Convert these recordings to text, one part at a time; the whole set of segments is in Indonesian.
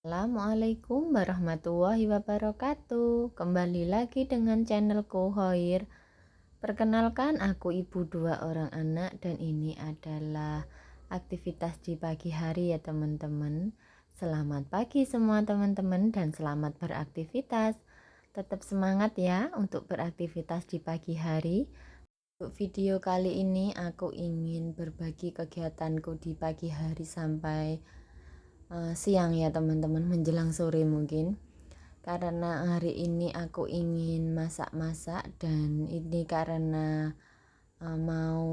Assalamualaikum warahmatullahi wabarakatuh. Kembali lagi dengan channelku Hoir. Perkenalkan, aku ibu dua orang anak dan ini adalah aktivitas di pagi hari ya teman-teman. Selamat pagi semua teman-teman dan selamat beraktivitas. Tetap semangat ya untuk beraktivitas di pagi hari. Untuk video kali ini aku ingin berbagi kegiatanku di pagi hari sampai siang ya teman-teman, menjelang sore mungkin, karena hari ini aku ingin masak-masak dan ini karena mau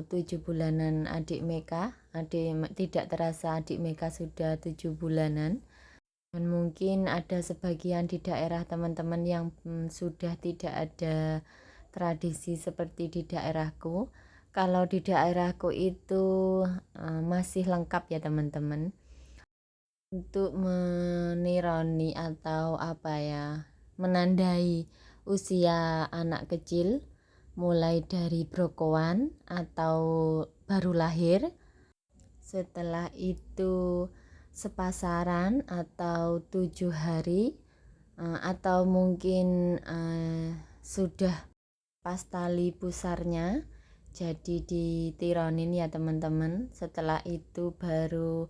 7 bulanan adik Meka. Tidak terasa adik Meka sudah 7 bulanan, dan mungkin ada sebagian di daerah teman-teman yang sudah tidak ada tradisi seperti di daerahku. Kalau di daerahku itu masih lengkap ya teman-teman, untuk menironi atau menandai usia anak kecil, mulai dari brokowan atau baru lahir, setelah itu sepasaran atau 7 hari, atau mungkin sudah pas tali pusarnya, jadi ditironin ya teman-teman. Setelah itu baru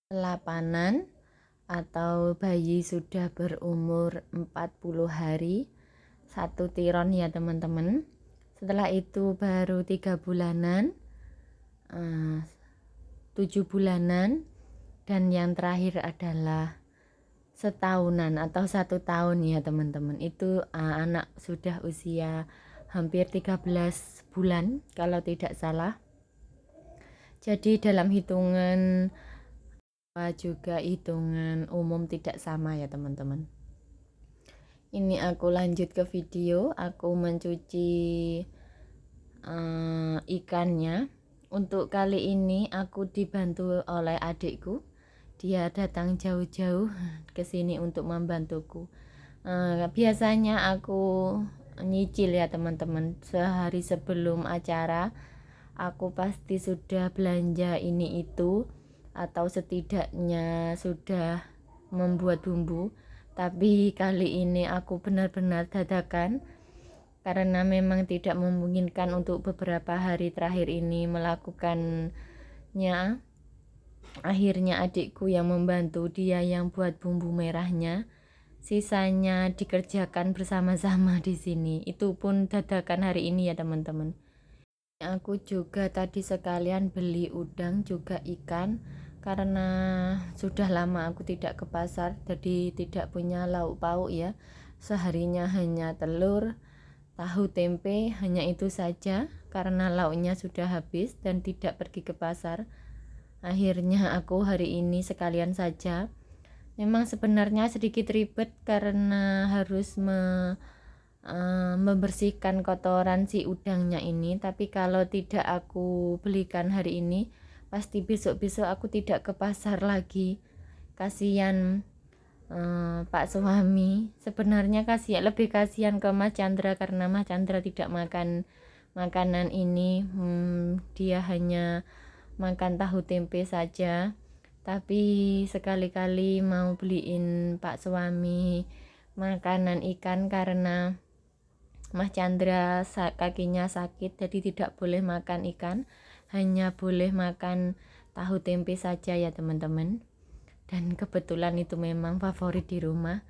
lapanan atau bayi sudah berumur 40 hari, satu tiron ya teman-teman. Setelah itu baru 3 bulanan, 7 bulanan, dan yang terakhir adalah setahunan atau 1 tahun ya teman-teman. Itu anak sudah usia hampir 13 bulan kalau tidak salah. Jadi dalam hitungan juga hitungan umum tidak sama ya teman-teman. Ini aku lanjut ke video, aku mencuci ikannya. Untuk kali ini aku dibantu oleh adikku, dia datang jauh-jauh ke sini untuk membantuku. Biasanya aku nyicil ya teman-teman, sehari sebelum acara aku pasti sudah belanja ini itu, atau setidaknya sudah membuat bumbu. Tapi kali ini aku benar-benar dadakan karena memang tidak memungkinkan untuk beberapa hari terakhir ini melakukannya. Akhirnya adikku yang membantu, dia yang buat bumbu merahnya, sisanya dikerjakan bersama-sama di sini. Itu pun dadakan hari ini ya teman-teman. Aku juga tadi sekalian beli udang juga ikan, karena sudah lama aku tidak ke pasar, jadi tidak punya lauk pauk ya. Seharinya hanya telur, tahu, tempe, hanya itu saja karena lauknya sudah habis dan tidak pergi ke pasar. Akhirnya aku hari ini sekalian saja. Memang sebenarnya sedikit ribet karena harus membersihkan kotoran si udangnya ini, tapi kalau tidak aku belikan hari ini, pasti besok-besok aku tidak ke pasar lagi. Kasihan Pak suami. Sebenarnya lebih kasihan ke Mas Chandra karena Mas Chandra tidak makan makanan ini. Dia hanya makan tahu tempe saja. Tapi sekali-kali mau beliin Pak suami makanan ikan karena Mas Chandra kakinya sakit, jadi tidak boleh makan ikan, hanya boleh makan tahu tempe saja ya teman-teman. Dan kebetulan itu memang favorit di rumah,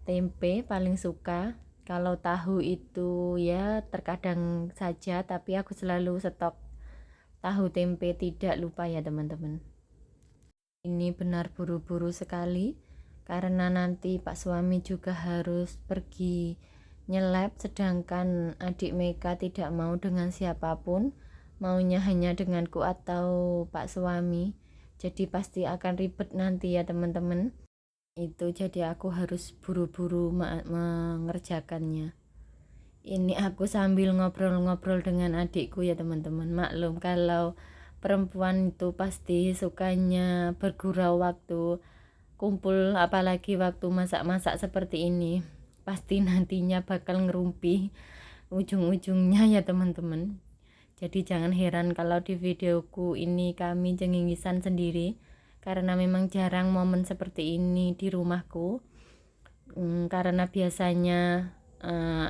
tempe paling suka. Kalau tahu itu ya terkadang saja, tapi aku selalu stok tahu tempe, tidak lupa ya teman-teman. Ini benar buru-buru sekali karena nanti Pak suami juga harus pergi nyelap, sedangkan adik Meka tidak mau dengan siapapun, maunya hanya denganku atau Pak suami. Jadi pasti akan ribet nanti ya teman-teman. Itu jadi aku harus buru-buru mengerjakannya. Ini aku sambil ngobrol-ngobrol dengan adikku ya teman-teman. Maklum kalau perempuan itu pasti sukanya bergurau waktu kumpul, apalagi waktu masak-masak seperti ini. Pasti nantinya bakal ngerumpi ujung-ujungnya ya teman-teman. Jadi jangan heran kalau di videoku ini kami cengengisan sendiri, karena memang jarang momen seperti ini di rumahku. Karena biasanya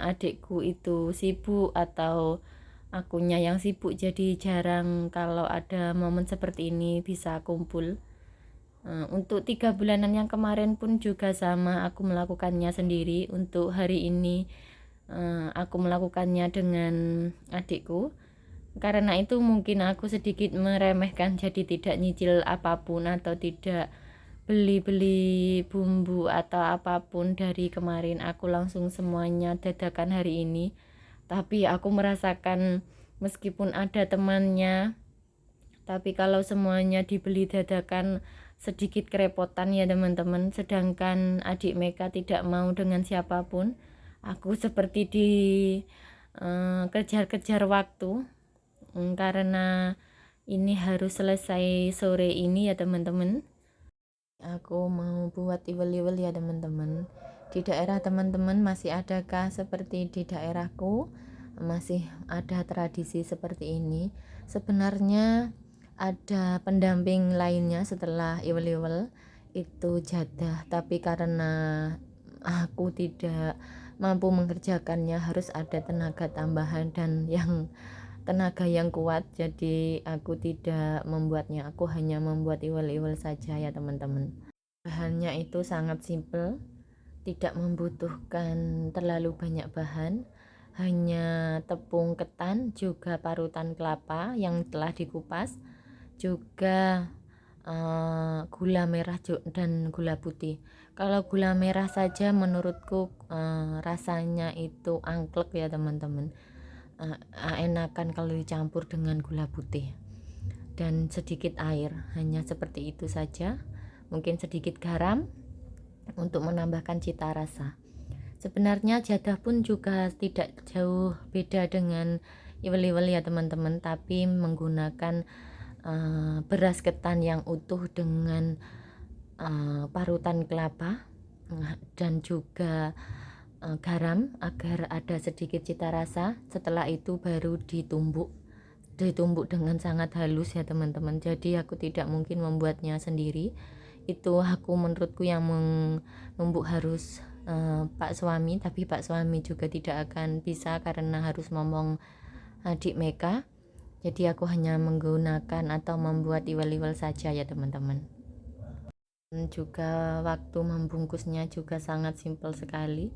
adikku itu sibuk atau akunya yang sibuk, jadi jarang kalau ada momen seperti ini bisa kumpul. Untuk 3 bulanan yang kemarin pun juga sama, aku melakukannya sendiri. Untuk hari ini aku melakukannya dengan adikku. Karena itu mungkin aku sedikit meremehkan, jadi tidak nyicil apapun atau tidak beli-beli bumbu atau apapun dari kemarin. Aku langsung semuanya dadakan hari ini. Tapi aku merasakan meskipun ada temannya, tapi kalau semuanya dibeli dadakan sedikit kerepotan ya teman-teman. Sedangkan adik Meka tidak mau dengan siapapun. Aku seperti kejar-kejar waktu, karena ini harus selesai sore ini ya teman-teman. Aku mau buat iwel-iwel ya teman-teman. Di daerah teman-teman masih adakah seperti di daerahku? Masih ada tradisi seperti ini? Sebenarnya ada pendamping lainnya setelah iwel-iwel, itu jadah, tapi karena aku tidak mampu mengerjakannya, harus ada tenaga tambahan dan tenaga yang kuat, jadi aku tidak membuatnya. Aku hanya membuat iwel-iwel saja ya teman-teman. Bahannya itu sangat simple, tidak membutuhkan terlalu banyak bahan, hanya tepung ketan, juga parutan kelapa yang telah dikupas, juga gula merah dan gula putih. Kalau gula merah saja menurutku rasanya itu angklek ya teman-teman. Enakan kalau dicampur dengan gula putih dan sedikit air, hanya seperti itu saja. Mungkin sedikit garam untuk menambahkan cita rasa. Sebenarnya jadah pun juga tidak jauh beda dengan iwel-iwel ya teman-teman, tapi menggunakan beras ketan yang utuh dengan parutan kelapa dan juga garam agar ada sedikit cita rasa. Setelah itu baru ditumbuk dengan sangat halus ya teman-teman. Jadi aku tidak mungkin membuatnya sendiri. Itu aku menurutku yang menumbuk harus Pak suami, tapi Pak suami juga tidak akan bisa karena harus ngomong adik Meka. Jadi aku hanya menggunakan atau membuat iwel-iwel saja ya teman-teman. Juga waktu membungkusnya juga sangat simpel sekali,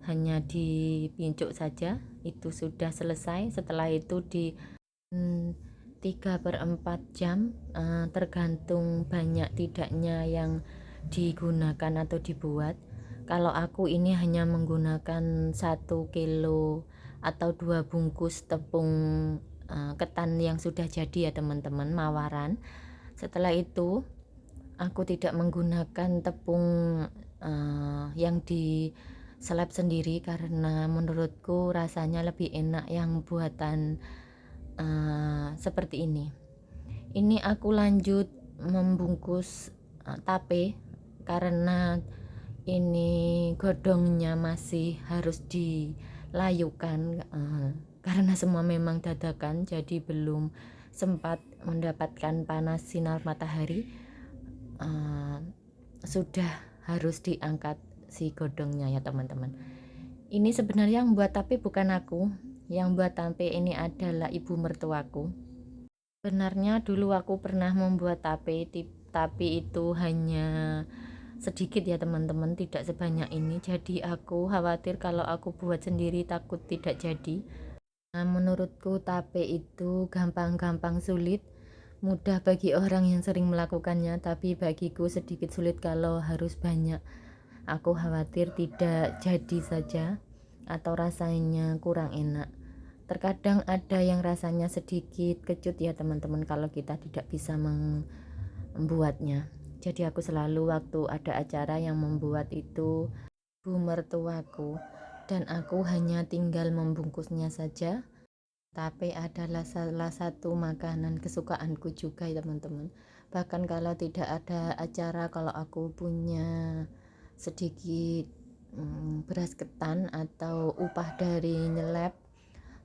hanya dipincuk saja itu sudah selesai. Setelah itu di 3/4 jam, tergantung banyak tidaknya yang digunakan atau dibuat. Kalau aku ini hanya menggunakan 1 kilo atau 2 bungkus tepung ketan yang sudah jadi ya teman-teman, mawaran. Setelah itu aku tidak menggunakan tepung yang diselap sendiri, karena menurutku rasanya lebih enak yang buatan seperti ini. Ini aku lanjut membungkus tape, karena ini godongnya masih harus dilayukan, karena semua memang dadakan, jadi belum sempat mendapatkan panas sinar matahari. Sudah harus diangkat si godongnya ya teman-teman. Ini sebenarnya yang buat tape bukan aku, yang buat tape ini adalah ibu mertuaku. Sebenarnya dulu aku pernah membuat tape, tapi itu hanya sedikit ya teman-teman, tidak sebanyak ini. Jadi aku khawatir kalau aku buat sendiri takut tidak jadi. Menurutku tape itu gampang-gampang sulit, mudah bagi orang yang sering melakukannya, tapi bagiku sedikit sulit kalau harus banyak. Aku khawatir tidak jadi saja atau rasanya kurang enak. Terkadang ada yang rasanya sedikit kecut ya teman-teman kalau kita tidak bisa membuatnya. Jadi aku selalu waktu ada acara yang membuat itu ibu mertuaku, dan aku hanya tinggal membungkusnya saja. Tape adalah salah satu makanan kesukaanku juga ya teman-teman. Bahkan kalau tidak ada acara, kalau aku punya sedikit beras ketan atau upah dari nyelep,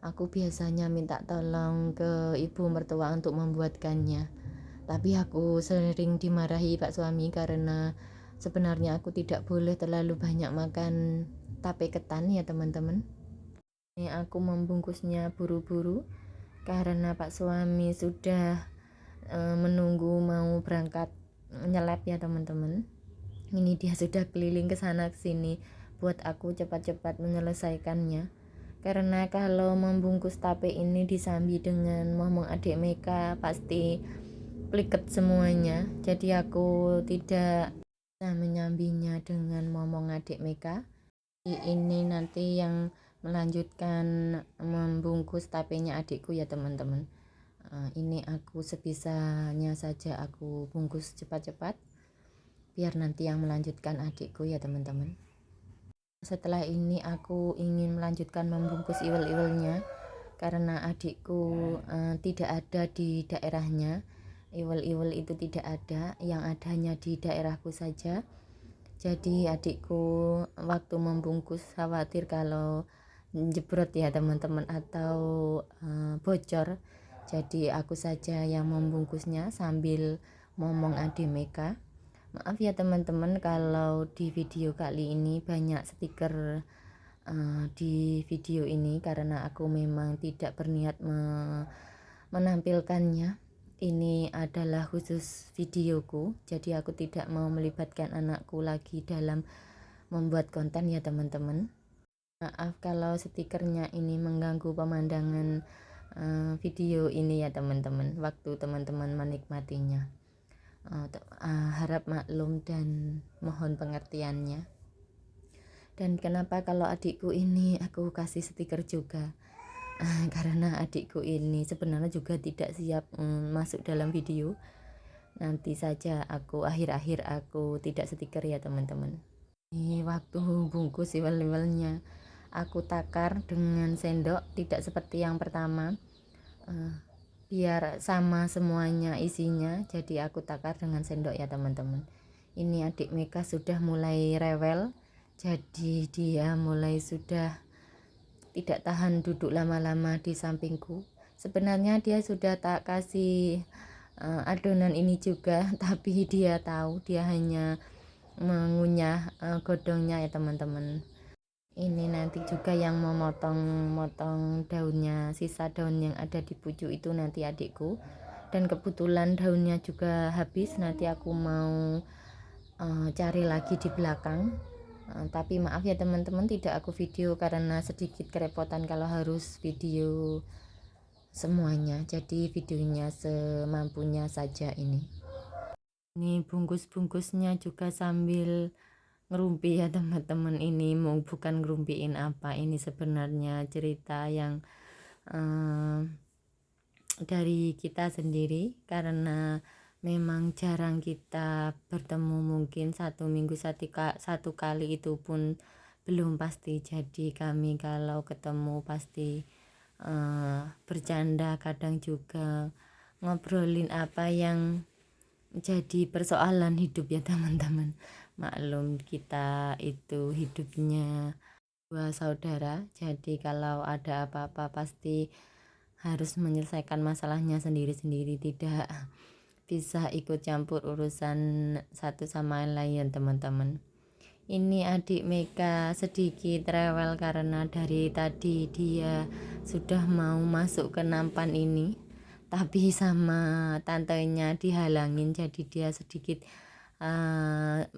aku biasanya minta tolong ke ibu mertua untuk membuatkannya. Tapi aku sering dimarahi Pak suami karena sebenarnya aku tidak boleh terlalu banyak makan tape ketan ya teman-teman. Ini aku membungkusnya buru-buru karena Pak suami sudah menunggu mau berangkat nyelap ya teman-teman. Ini dia sudah keliling ke sana ke sini buat aku cepat-cepat menyelesaikannya. Karena kalau membungkus tape ini disambi dengan momong adik Meka pasti pliket semuanya. Jadi aku tidak bisa menyambinya dengan momong adik Meka. Ini nanti yang melanjutkan membungkus tapenya adikku ya teman-teman. Ini aku sebisanya saja aku bungkus cepat-cepat biar nanti yang melanjutkan adikku ya teman-teman. Setelah ini aku ingin melanjutkan membungkus iwel-iwelnya karena adikku tidak ada di daerahnya. Iwel-iwel itu tidak ada, yang adanya di daerahku saja. Jadi adikku waktu membungkus khawatir kalau jebrot ya teman-teman atau bocor. Jadi aku saja yang membungkusnya sambil ngomong adik Meka. Maaf ya teman-teman kalau di video kali ini banyak stiker di video ini karena aku memang tidak berniat menampilkannya. Ini adalah khusus videoku, jadi aku tidak mau melibatkan anakku lagi dalam membuat konten ya teman-teman. Maaf kalau stikernya ini mengganggu pemandangan video ini ya teman-teman waktu teman-teman menikmatinya. Harap maklum dan mohon pengertiannya. Dan kenapa kalau adikku ini aku kasih stiker juga? Karena adikku ini sebenarnya juga tidak siap masuk dalam video. Nanti saja aku akhir-akhir aku tidak stiker ya teman-teman. Ini waktu bungkus iwel-iwelnya aku takar dengan sendok, tidak seperti yang pertama, biar sama semuanya isinya. Jadi aku takar dengan sendok ya teman-teman. Ini adik Meka sudah mulai rewel, jadi dia mulai sudah tidak tahan duduk lama-lama di sampingku. Sebenarnya dia sudah tak kasih adonan ini juga, tapi dia tahu, dia hanya mengunyah godongnya ya teman-teman. Ini nanti juga yang mau motong daunnya, sisa daun yang ada di pucuk itu nanti adikku. Dan kebetulan daunnya juga habis, nanti aku mau cari lagi di belakang. Tapi maaf ya teman-teman tidak aku video karena sedikit kerepotan kalau harus video semuanya, jadi videonya semampunya saja. Ini bungkus-bungkusnya juga sambil ngerumpi ya teman-teman. Ini mau bukan ngerumpiin apa, ini sebenarnya cerita yang dari kita sendiri karena memang jarang kita bertemu, mungkin satu minggu satu kali itu pun belum pasti. Jadi kami kalau ketemu pasti bercanda, kadang juga ngobrolin apa yang jadi persoalan hidup ya teman-teman. Maklum kita itu hidupnya dua saudara, jadi kalau ada apa-apa pasti harus menyelesaikan masalahnya sendiri-sendiri, tidak bisa ikut campur urusan satu sama lain teman-teman. Ini adik Meka sedikit rewel karena dari tadi dia sudah mau masuk ke nampan ini, tapi sama tantenya dihalangin, jadi dia sedikit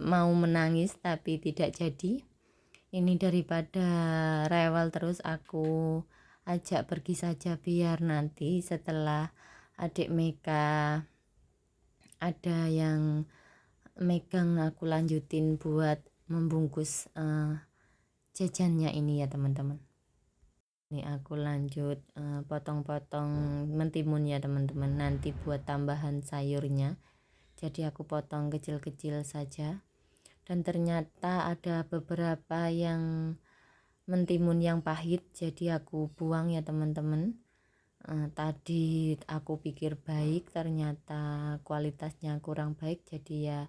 mau menangis tapi tidak jadi. Ini daripada rewel terus aku ajak pergi saja, biar nanti setelah adik Meka ada yang megang aku lanjutin buat membungkus jajannya ini ya teman-teman. Ini aku lanjut potong-potong mentimun ya teman-teman, nanti buat tambahan sayurnya. Jadi aku potong kecil-kecil saja. Dan ternyata ada beberapa yang mentimun yang pahit, jadi aku buang ya teman-teman. Tadi aku pikir baik, ternyata kualitasnya kurang baik, jadi ya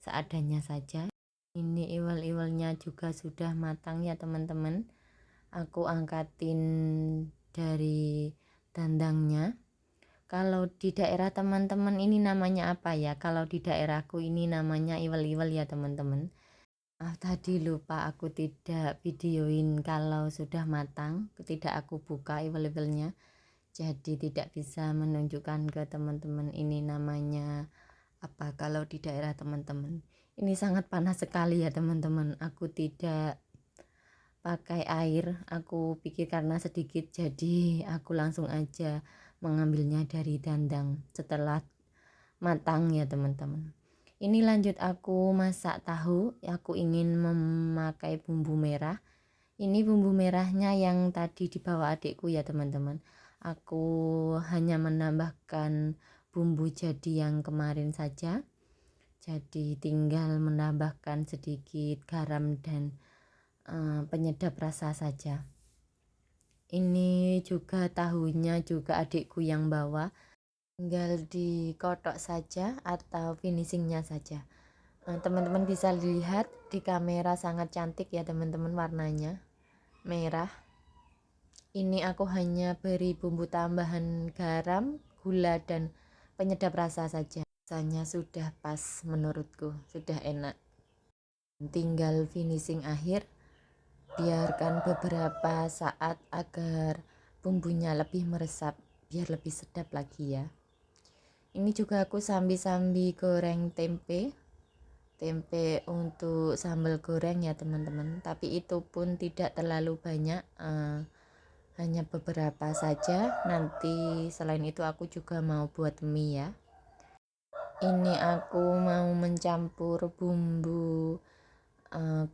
seadanya saja. Ini iwal-iwalnya juga sudah matang ya teman-teman. Aku angkatin dari dandangnya, Kalau di daerah teman-teman ini namanya apa ya? Kalau di daerahku ini namanya iwel-iwel ya teman-teman. Tadi lupa aku tidak videoin kalau sudah matang, tidak aku buka iwel-iwelnya. Jadi tidak bisa menunjukkan ke teman-teman ini namanya apa kalau di daerah teman-teman. Ini sangat panas sekali ya teman-teman. Aku tidak pakai air, aku pikir karena sedikit jadi aku langsung aja mengambilnya dari dandang setelah matang ya teman-teman. Ini lanjut aku masak tahu. Aku ingin memakai bumbu merah. Ini bumbu merahnya yang tadi dibawa adikku ya teman-teman. Aku hanya menambahkan bumbu jadi yang kemarin saja. Jadi tinggal menambahkan sedikit garam dan penyedap rasa saja. Ini juga tahunya juga adikku yang bawa, tinggal dikotok saja atau finishingnya saja. Teman-teman bisa lihat di kamera sangat cantik ya teman-teman, warnanya merah. Ini aku hanya beri bumbu tambahan garam, gula dan penyedap rasa saja. Rasanya sudah pas menurutku, sudah enak. Tinggal finishing akhir. Biarkan beberapa saat agar bumbunya lebih meresap, biar lebih sedap lagi ya. Ini juga aku sambil goreng tempe untuk sambal goreng ya teman-teman, tapi itu pun tidak terlalu banyak, hanya beberapa saja. Nanti selain itu aku juga mau buat mie ya. Ini aku mau mencampur bumbu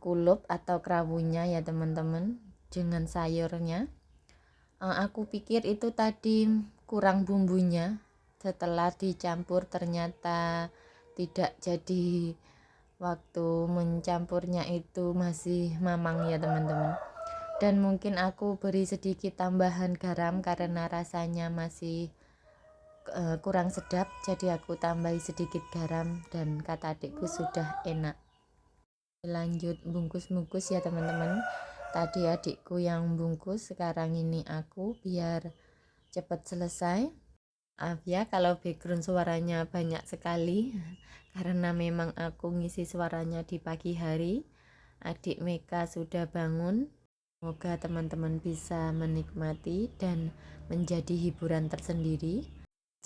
kulup atau kerawunya ya teman-teman dengan sayurnya. Aku pikir itu tadi kurang bumbunya, setelah dicampur ternyata tidak jadi. Waktu mencampurnya itu masih mamang ya teman-teman, dan mungkin aku beri sedikit tambahan garam karena rasanya masih kurang sedap, jadi aku tambahi sedikit garam dan kata adikku sudah enak. Lanjut bungkus-bungkus ya teman-teman. Tadi adikku yang bungkus, sekarang ini aku, biar cepat selesai. Maaf ya kalau background suaranya banyak sekali karena memang aku ngisi suaranya di pagi hari. Adik Meka sudah bangun. Semoga teman-teman bisa menikmati dan menjadi hiburan tersendiri.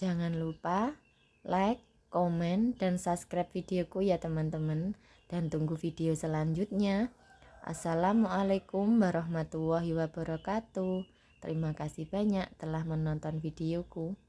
Jangan lupa like, komen, dan subscribe videoku ya teman-teman, dan tunggu video selanjutnya. Assalamualaikum warahmatullahi wabarakatuh. Terima kasih banyak telah menonton videoku.